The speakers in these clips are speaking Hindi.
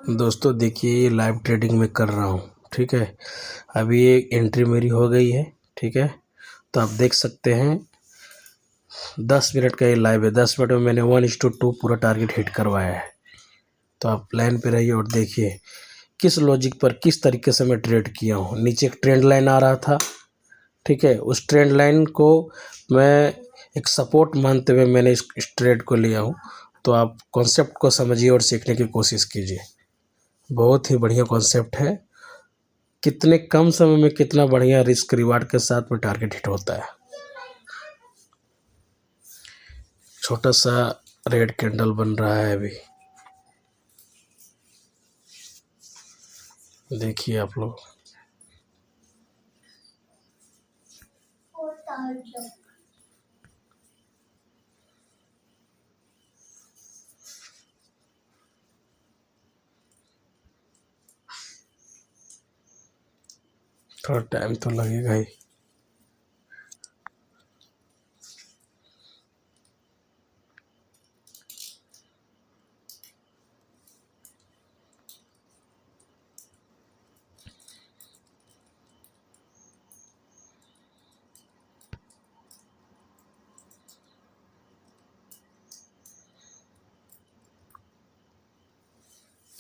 दोस्तों देखिए, ये लाइव ट्रेडिंग में कर रहा हूँ। ठीक है, अभी ये एंट्री मेरी हो गई है। ठीक है, तो आप देख सकते हैं 10 मिनट का ये लाइव है। 10 मिनट में मैंने 1:2 पूरा टारगेट हिट करवाया है। तो आप लाइन पे रहिए और देखिए किस लॉजिक पर किस तरीके से मैं ट्रेड किया हूँ। नीचे एक ट्रेंड लाइन आ रहा था। ठीक है, उस ट्रेंड लाइन को मैं एक सपोर्ट मानते हुए मैंने इस ट्रेड को लिया हूँ। तो आप कॉन्सेप्ट को समझिए और सीखने की कोशिश कीजिए। बहुत ही बढ़िया कॉन्सेप्ट है। कितने कम समय में कितना बढ़िया रिस्क रिवार्ड के साथ में टारगेट हिट होता है। छोटा सा रेड कैंडल बन रहा है अभी, देखिए आप लोग। थोड़ा टाइम तो लगेगा ही।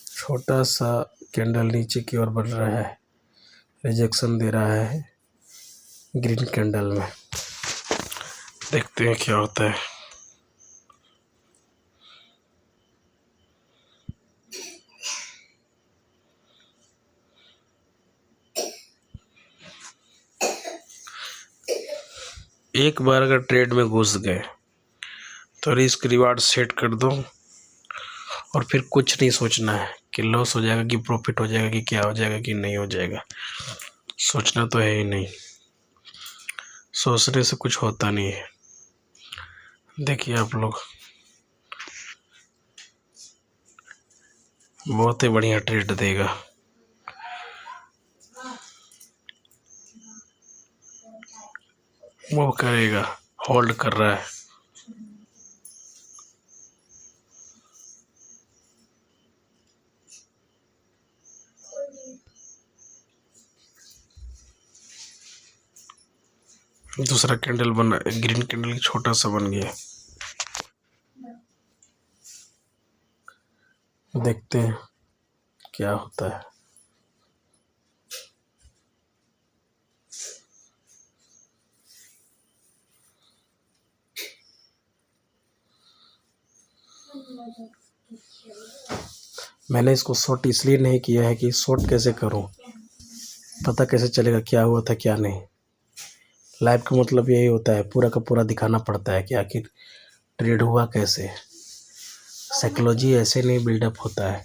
छोटा सा कैंडल नीचे की ओर बढ़ रहा है, रिजेक्शन दे रहा है ग्रीन कैंडल में। देखते हैं क्या होता है। एक बार अगर ट्रेड में घुस गए तो रिस्क रिवार्ड सेट कर दो और फिर कुछ नहीं सोचना है कि लॉस हो जाएगा कि प्रॉफिट हो जाएगा कि क्या हो जाएगा कि नहीं हो जाएगा। सोचना तो है ही नहीं, सोचने से कुछ होता नहीं है। देखिए आप लोग, बहुत ही बढ़िया ट्रेड देगा। मूव करेगा, होल्ड कर रहा है। दूसरा कैंडल बना, ग्रीन कैंडल छोटा सा बन गया। देखते हैं क्या होता है। मैंने इसको शॉर्ट इसलिए नहीं किया है कि शॉर्ट कैसे करूं, पता कैसे चलेगा क्या हुआ था क्या नहीं। लाइव का मतलब यही होता है, पूरा का पूरा दिखाना पड़ता है कि आखिर ट्रेड हुआ कैसे। साइकोलॉजी ऐसे नहीं बिल्डअप होता है।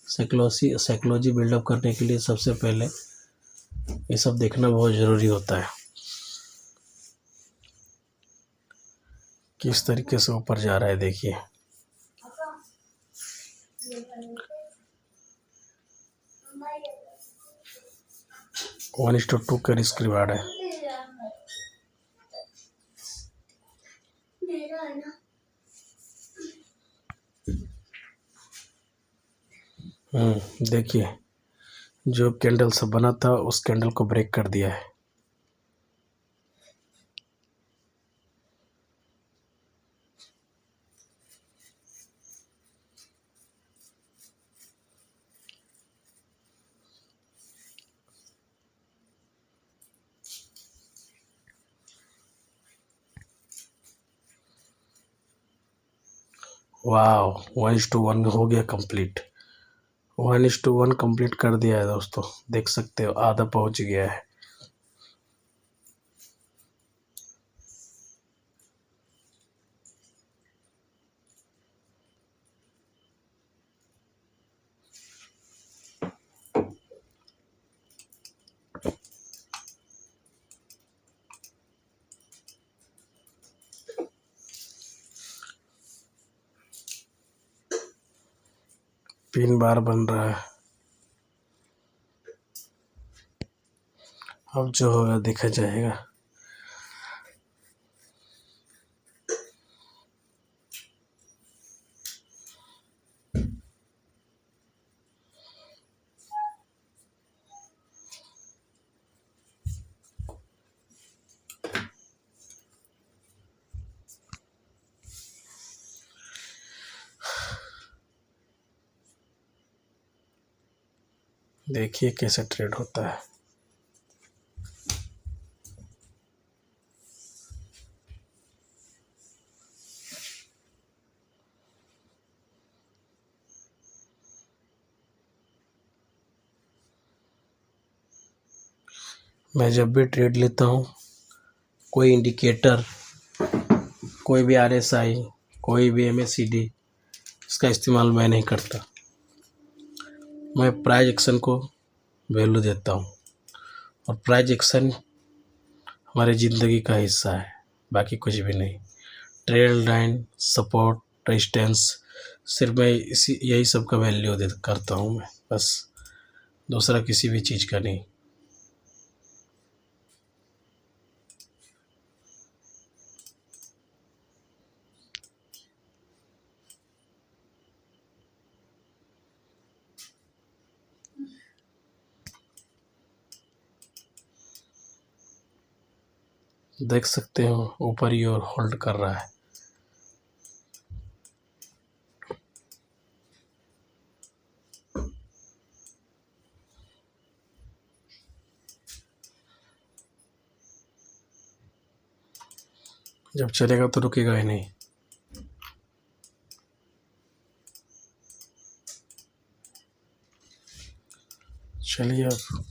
साइकोलॉजी बिल्डअप करने के लिए सबसे पहले ये सब देखना बहुत ज़रूरी होता है, किस तरीके से ऊपर जा रहा है। देखिए वन इस टू 2 का रिस्क रिवार्ड है। देखिए जो कैंडल से बना था उस कैंडल को ब्रेक कर दिया है। वाह, 1:1 हो गया कंप्लीट। 1:1 कंप्लीट कर दिया है दोस्तों, देख सकते हो आधा पहुंच गया है। पिन बार बन रहा है। अब जो होगा देखा जाएगा। देखिए कैसे ट्रेड होता है। मैं जब भी ट्रेड लेता हूँ, कोई इंडिकेटर, कोई भी RSI, कोई भी MACD, इसका इस्तेमाल मैं नहीं करता। मैं प्राइस एक्शन को वैल्यू देता हूँ, और प्राइस एक्शन हमारी ज़िंदगी का हिस्सा है, बाकी कुछ भी नहीं। ट्रेल लाइन, सपोर्ट, रेजिस्टेंस, सिर्फ मैं यही सब का वैल्यू करता हूँ मैं, बस, दूसरा किसी भी चीज़ का नहीं। देख सकते हो ऊपर ही और होल्ड कर रहा है। जब चलेगा तो रुकेगा ही नहीं। चलिए, अब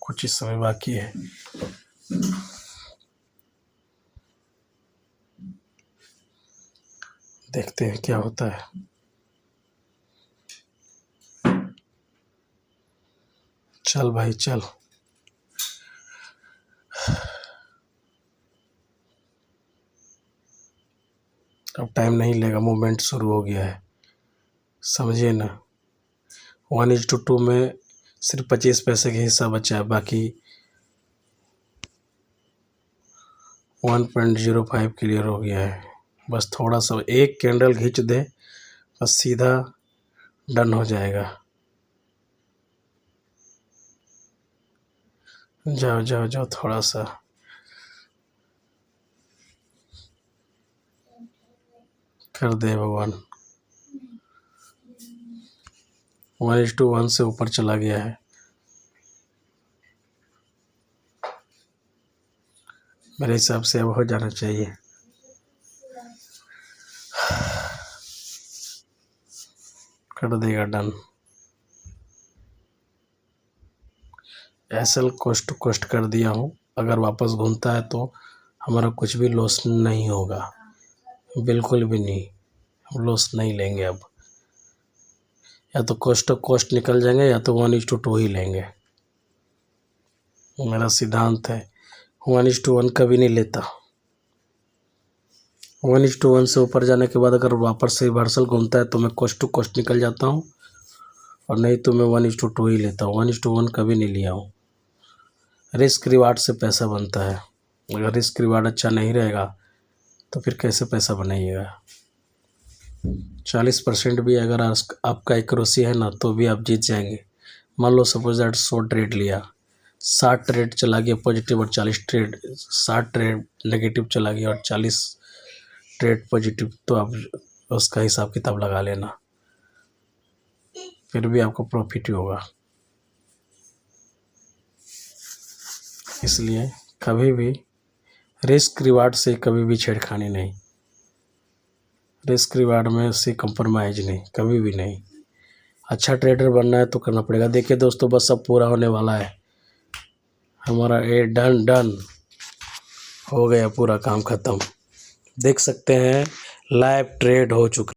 कुछ ही समय बाकी है, देखते हैं क्या होता है। चल भाई चल। अब टाइम नहीं लेगा, मूवमेंट शुरू हो गया है, समझिए ना। 1:2 में सिर्फ 25 पैसे का हिस्सा बचा है, बाकी 1.05 क्लियर हो गया है। बस थोड़ा सा एक कैंडल खींच दे, बस सीधा डन हो जाएगा। जाओ जाओ जाओ, थोड़ा सा कर दे भगवान। 1:1 से ऊपर चला गया है। मेरे हिसाब से अब हो जाना चाहिए। कर देगा done. SL coast to coast कर दिया हूँ, अगर वापस घूमता है तो हमारा कुछ भी लॉस नहीं होगा, बिल्कुल भी नहीं, हम लॉस नहीं लेंगे। अब या तो कोस्ट टू कोस्ट निकल जाएंगे, या तो 1:2 ही लेंगे। मेरा सिद्धांत है, 1:1 कभी नहीं लेता। 1:1 से ऊपर जाने के बाद अगर वापस से रिवर्सल घूमता है तो मैं कोस्ट टू कोस्ट निकल जाता हूँ, और नहीं तो मैं 1:2 ही लेता हूँ। 1:1 कभी नहीं लिया हूँ। रिस्क रिवार्ड से पैसा बनता है, अगर रिस्क रिवार्ड अच्छा नहीं रहेगा तो फिर कैसे पैसा बनाइएगा। 40% भी अगर आपका एक्यूरेसी है ना, तो भी आप जीत जाएंगे। मान लो सपोज दैट 100 ट्रेड लिया, 60 ट्रेड चला गया पॉजिटिव और 40 ट्रेड 60 ट्रेड नेगेटिव चला गया और 40 ट्रेड पॉजिटिव, तो आप उसका हिसाब किताब लगा लेना, फिर भी आपको प्रॉफिट ही होगा। इसलिए कभी भी रिस्क रिवार्ड से कभी भी छेड़खानी नहीं, रिस्क रिवार्ड में से कंप्रोमाइज नहीं, कभी भी नहीं। अच्छा ट्रेडर बनना है तो करना पड़ेगा। देखिए दोस्तों, बस सब पूरा होने वाला है हमारा, ये डन हो गया, पूरा काम खत्म। देख सकते हैं लाइव ट्रेड हो चुका।